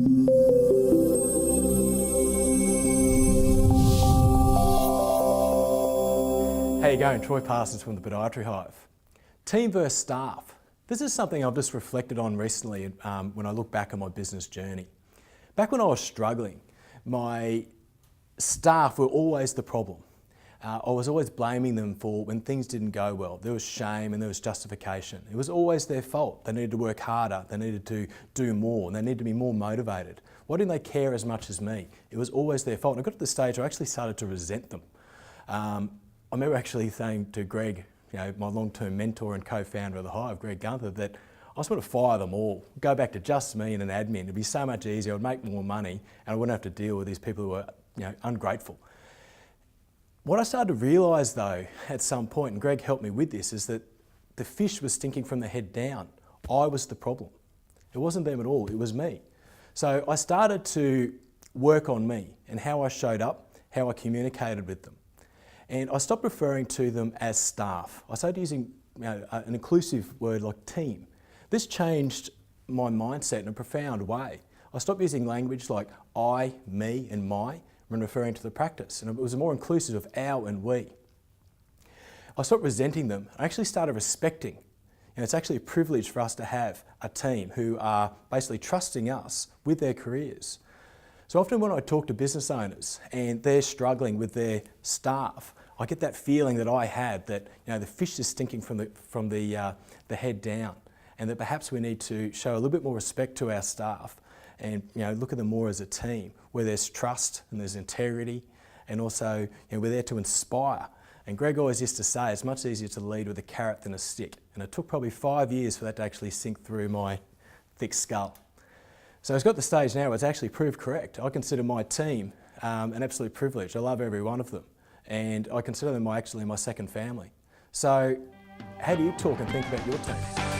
How you going? Troy Parsons from the Podiatry Hive. Team versus staff. This is something I've just reflected on recently when I look back on my business journey. Back when I was struggling, my staff were always the problem. I was always blaming them for when things didn't go well. There was shame and there was justification. It was always their fault. They needed to work harder, they needed to do more, and they needed to be more motivated. Why didn't they care as much as me? It was always their fault. And I got to the stage where I actually started to resent them. I remember actually saying to Greg, my long-term mentor and co-founder of the Hive, Greg Gunther, that I just want to fire them all, go back to just me and an admin. It'd be so much easier, I'd make more money, and I wouldn't have to deal with these people who were ungrateful. What I started to realise though, at some point, and Greg helped me with this, is that the fish was stinking from the head down. I was the problem. It wasn't them at all, it was me. So I started to work on me and how I showed up, how I communicated with them. And I stopped referring to them as staff. I started using an inclusive word like team. This changed my mindset in a profound way. I stopped using language like I, me and my when referring to the practice, and it was more inclusive of our and we. I stopped resenting them. I actually started respecting. And it's actually a privilege for us to have a team who are basically trusting us with their careers. So often when I talk to business owners and they're struggling with their staff, I get that feeling that I had that the fish is stinking from the head down, and that perhaps we need to show a little bit more respect to our staff and look at them more as a team where there's trust and there's integrity, and also we're there to inspire. And Greg always used to say it's much easier to lead with a carrot than a stick, and it took probably 5 years for that to actually sink through my thick skull. So it's got the stage now where it's actually proved correct. I consider my team an absolute privilege. I love every one of them, and I consider them actually my second family. So how do you talk and think about your team?